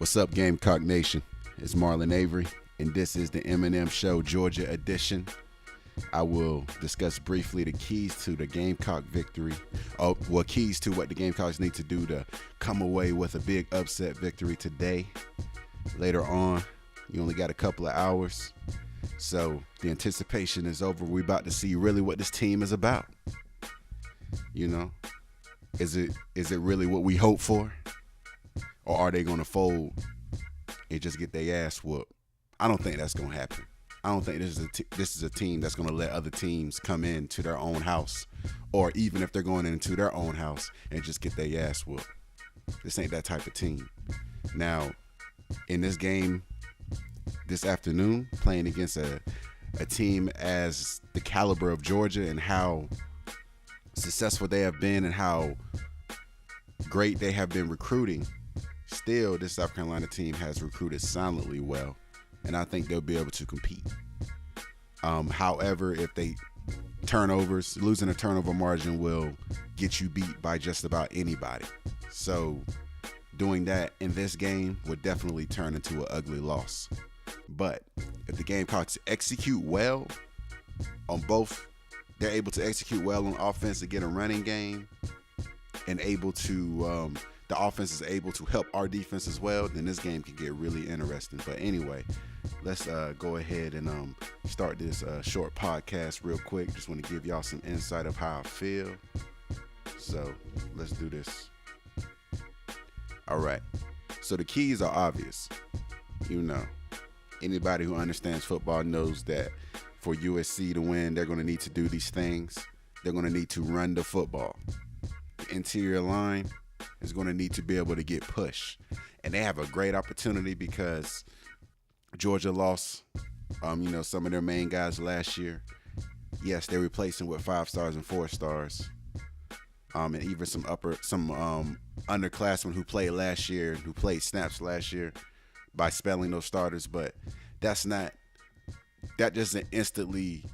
What's up, Gamecock Nation? It's Marlon Avery, and this is the M&M Show Georgia edition. I will discuss briefly the keys to the Gamecock victory. Keys to what the Gamecocks need to do to come away with a big upset victory today. Later on, you only got a couple of hours, so the anticipation is over. We're about to see really what this team is about. You know, is it really what we hope for? Or are they going to fold and just get their ass whooped? I don't think that's going to happen. I don't think this is a team that's going to let other teams come into their own house, or even if they're going into their own house and just get their ass whooped. This ain't that type of team. Now, in this game this afternoon, playing against a team as the caliber of Georgia and how successful they have been and how great they have been recruiting, still, this South Carolina team has recruited silently well, and I think they'll be able to compete. However, if they losing a turnover margin will get you beat by just about anybody. So doing that in this game would definitely turn into an ugly loss. But if the Gamecocks execute well on both, they're able to execute well on offense to get a running game and able to the offense is able to help our defense as well, then this game can get really interesting. But anyway, let's go ahead and start this short podcast real quick. Just want to give y'all some insight of how I feel. So let's do this. All right. So the keys are obvious. You know, anybody who understands football knows that for USC to win, they're going to need to do these things. They're going to need to run the football. The interior line is going to need to be able to get pushed. And they have a great opportunity because Georgia lost, some of their main guys last year. Yes, they're replacing with 5 stars and 4 stars. And even some underclassmen who played last year, who played snaps last year by spelling those starters. But that doesn't instantly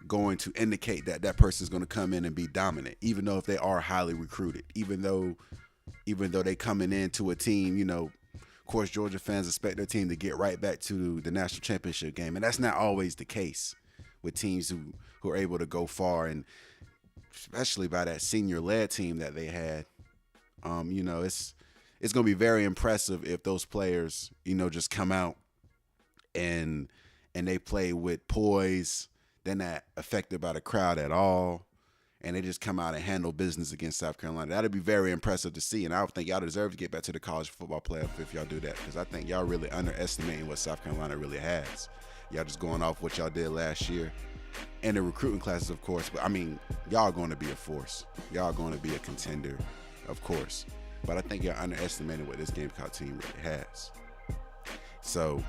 going to indicate that that person is going to come in and be dominant, even though if they are highly recruited, even though they coming into a team, of course, Georgia fans expect their team to get right back to the national championship game. And that's not always the case with teams who are able to go far, and especially by that senior led team that they had. It's going to be very impressive if those players, just come out and they play with poise. They're not affected by the crowd at all, and they just come out and handle business against South Carolina. That'd be very impressive to see, and I think y'all deserve to get back to the college football playoff if y'all do that, because I think y'all really underestimating what South Carolina really has. Y'all just going off what y'all did last year, and the recruiting classes, of course. But, y'all going to be a force. Y'all going to be a contender, of course. But I think y'all underestimating what this Gamecock team really has. So,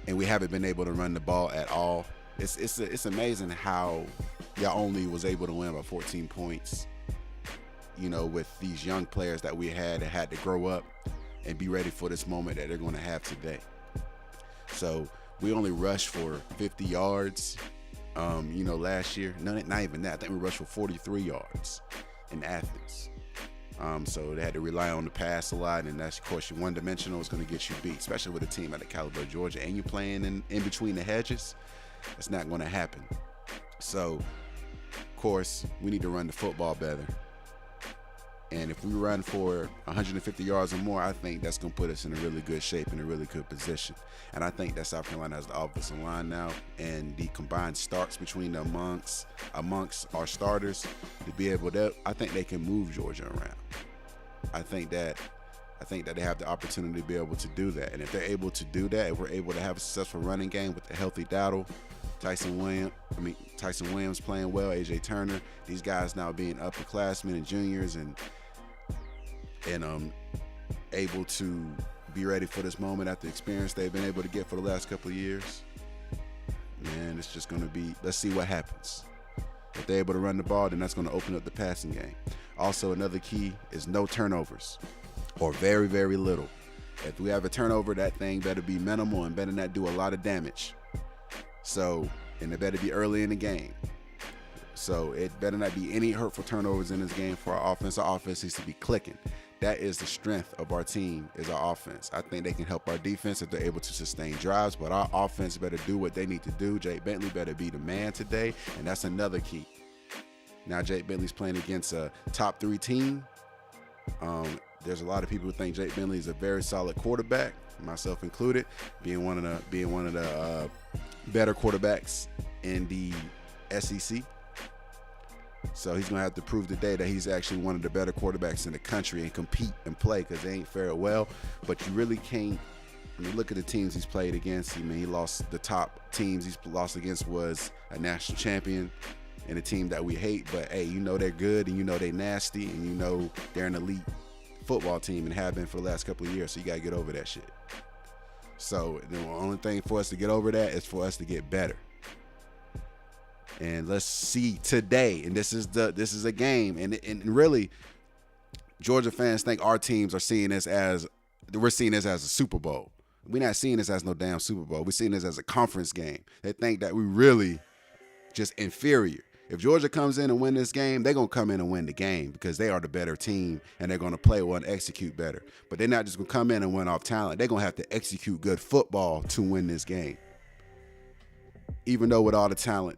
and we haven't been able to run the ball at all. It's amazing how y'all only was able to win by 14 points, with these young players that we had that had to grow up and be ready for this moment that they're going to have today. So we only rushed for 50 yards, last year. Not even that. I think we rushed for 43 yards in Athens. So they had to rely on the pass a lot, and that's, of course, your one-dimensional is going to get you beat, especially with a team at the caliber of Georgia, and you're playing in between the hedges. It's not going to happen. So, of course, we need to run the football better. And if we run for 150 yards or more, I think that's going to put us in a really good shape and a really good position. And I think that South Carolina has the offensive line now, and the combined starts between amongst our starters to be able to, I think they can move Georgia around. I think that they have the opportunity to be able to do that. And if they're able to do that, if we're able to have a successful running game with a healthy Dowdle, Tyson Williams playing well, AJ Turner, these guys now being upperclassmen and juniors and able to be ready for this moment after the experience they've been able to get for the last couple of years. Man, it's just going to be, let's see what happens. If they're able to run the ball, then that's going to open up the passing game. Also, another key is no turnovers, or very, very little. If we have a turnover, that thing better be minimal and better not do a lot of damage. So, and it better be early in the game. So it better not be any hurtful turnovers in this game for our offense. Our offense needs to be clicking. that is the strength of our team, is our offense. I think they can help our defense if they're able to sustain drives, but our offense better do what they need to do. Jake Bentley better be the man today, and that's another key. Now, Jake Bentley's playing against a top 3 team. There's a lot of people who think Jake Bentley is a very solid quarterback, myself included, being one of the better quarterbacks in the SEC. So he's going to have to prove today that he's actually one of the better quarterbacks in the country and compete and play, because they ain't fared well. But you really can't. When you look at the teams he's played against, he lost the top teams he's lost against was a national champion and a team that we hate. But, hey, you know they're good, and you know they're nasty, and you know they're an elite football team and have been for the last couple of years. So you got to get over that shit. So the only thing for us to get over that is for us to get better. And let's see today, and this is a game, and really, Georgia fans think our teams are seeing this as a Super Bowl. We're not seeing this as no damn Super Bowl. We're seeing this as a conference game. They think that we really just inferior. If Georgia comes in and win this game, they're gonna come in and win the game because they are the better team and they're gonna play well and execute better. But they're not just gonna come in and win off talent. They're gonna have to execute good football to win this game. Even though with all the talent,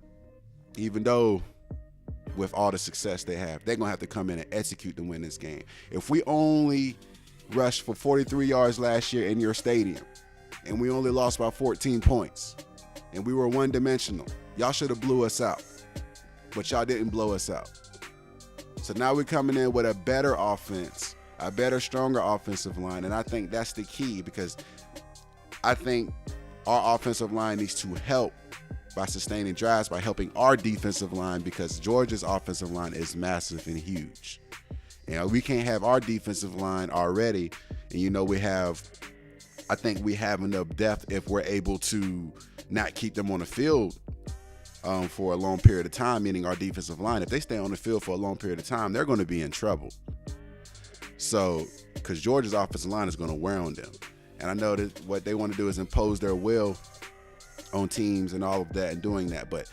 even though with all the success they have, they're going to have to come in and execute to win this game. If we only rushed for 43 yards last year in your stadium and we only lost by 14 points and we were one-dimensional, y'all should have blew us out. But y'all didn't blow us out. So now we're coming in with a better offense, a better, stronger offensive line, and I think that's the key, because I think our offensive line needs to help by sustaining drives, by helping our defensive line, because Georgia's offensive line is massive and huge. We can't have our defensive line already, and I think we have enough depth if we're able to not keep them on the field for a long period of time, meaning our defensive line. If they stay on the field for a long period of time, they're going to be in trouble. So, because Georgia's offensive line is going to wear on them. And I know that what they want to do is impose their will on teams and all of that and doing that, but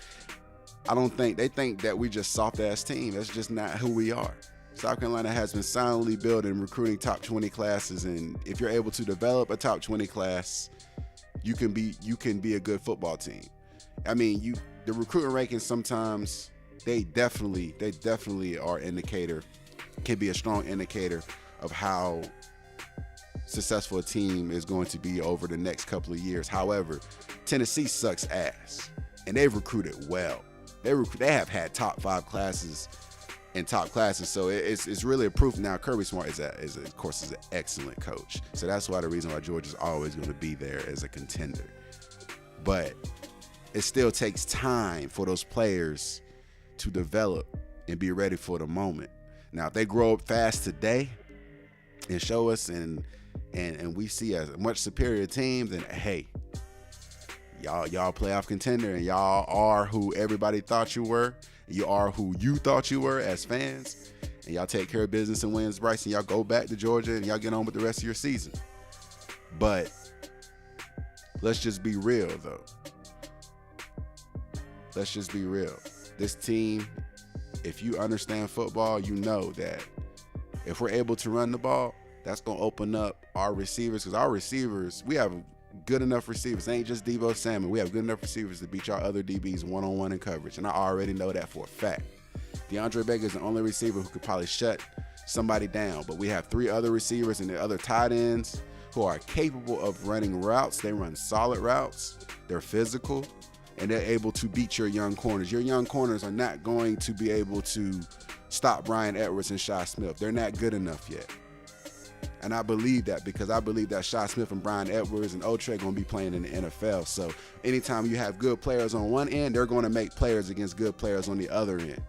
I don't think they think that we just soft ass team. That's just not who we are. South Carolina has been silently building, recruiting top 20 classes, and if you're able to develop a top 20 class, you can be a good football team. I mean, the recruiting rankings sometimes they definitely are can be a strong indicator of how successful a team is going to be over the next couple of years. However, Tennessee sucks ass, and they've recruited well. They have had top 5 classes and top classes, so it's really a proof. Now, Kirby Smart is of course an excellent coach, so that's why the reason why Georgia's always going to be there as a contender. But it still takes time for those players to develop and be ready for the moment. Now, if they grow up fast today and show us and we see a much superior team, then hey, y'all playoff contender, and y'all are who everybody thought you were. You are who you thought you were as fans, and y'all take care of business in Williams Brice, and y'all go back to Georgia and y'all get on with the rest of your season. But let's just be real, though. Let's just be real. This team, if you understand football, you know that if we're able to run the ball, that's going to open up our receivers, because our receivers, we have good enough receivers. It ain't just Deebo Samuel. We have good enough receivers to beat our other DBs one-on-one in coverage, and I already know that for a fact. DeAndre Baker is the only receiver who could probably shut somebody down, but we have 3 other receivers and the other tight ends who are capable of running routes. They run solid routes. They're physical, and they're able to beat your young corners. Your young corners are not going to be able to stop Brian Edwards and Shi Smith. They're not good enough yet. And I believe that, because I believe that Shi Smith and Brian Edwards and Otre going to be playing in the NFL. So anytime you have good players on one end, they're going to make players against good players on the other end.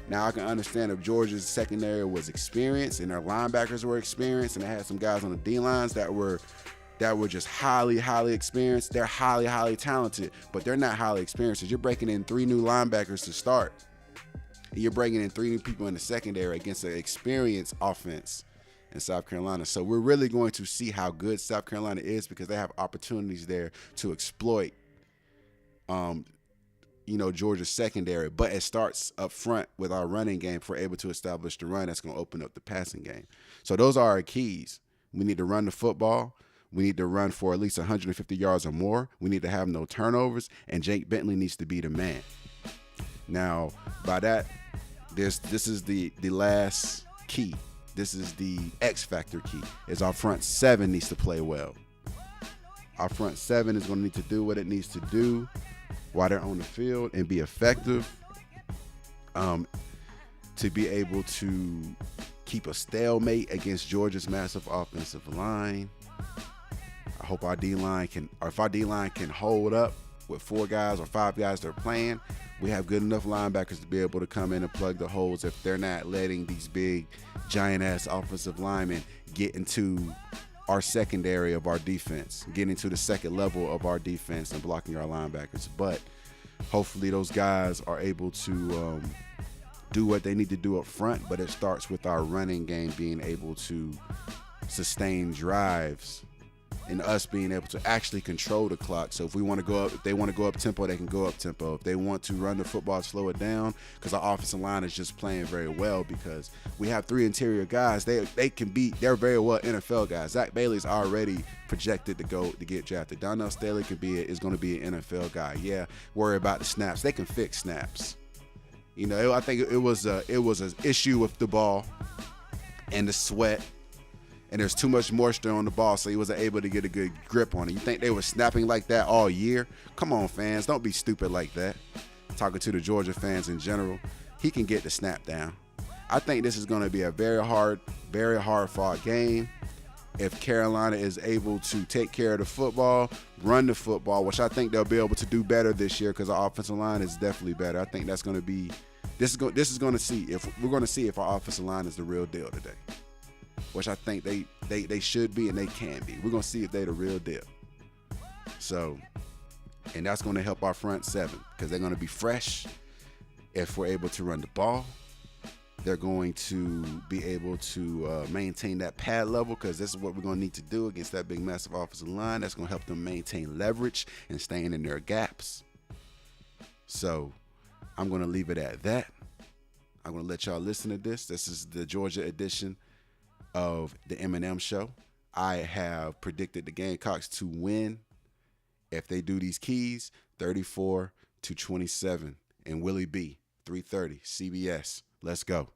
Now, I can understand if Georgia's secondary was experienced and their linebackers were experienced, and they had some guys on the D-lines that were just highly, highly experienced. They're highly, highly talented, but they're not highly experienced. You're breaking in 3 new linebackers to start, and you're bringing in 3 new people in the secondary against an experienced offense in South Carolina. So we're really going to see how good South Carolina is, because they have opportunities there to exploit Georgia's secondary, but it starts up front with our running game. If we're able to establish the run, that's going to open up the passing game. So those are our keys. We need to run the football. We need to run for at least 150 yards or more. We need to have no turnovers, and Jake Bentley needs to be the man. Now, by that, this is the last key. This is the X factor key, is our front seven needs to play well. Our front seven is going to need to do what it needs to do while they're on the field and be effective, to be able to keep a stalemate against Georgia's massive offensive line. I hope our D-line if our D-line can hold up with 4 guys or 5 guys that are playing, we have good enough linebackers to be able to come in and plug the holes if they're not letting these big, giant-ass offensive linemen get into our secondary of our defense, getting to the second level of our defense and blocking our linebackers. But hopefully those guys are able to do what they need to do up front, but it starts with our running game being able to sustain drives and us being able to actually control the clock. So if they want to go up tempo, they can go up tempo. If they want to run the football, slow it down, because our offensive line is just playing very well, because we have 3 interior guys. They're very well NFL guys. Zach Bailey's already projected to get drafted. Donnell Staley is going to be an NFL guy. Yeah, worry about the snaps. They can fix snaps. I think it was an issue with the ball and the sweat. And there's too much moisture on the ball, so he wasn't able to get a good grip on it. You think they were snapping like that all year? Come on, fans. Don't be stupid like that. Talking to the Georgia fans in general, he can get the snap down. I think this is going to be a very hard fought game. If Carolina is able to take care of the football, run the football, which I think they'll be able to do better this year because our offensive line is definitely better. I think that's going to be this is going to see if our offensive line is the real deal today, which I think they should be and they can be. We're going to see if they're the real deal. So, and that's going to help our front seven because they're going to be fresh if we're able to run the ball. They're going to be able to maintain that pad level because this is what we're going to need to do against that big, massive offensive line. That's going to help them maintain leverage and staying in their gaps. So I'm going to leave it at that. I'm going to let y'all listen to this. This is the Georgia edition of the Eminem Show. I have predicted the Gamecocks to win if they do these keys, 34-27. And Willie B, 3:30, CBS. Let's go.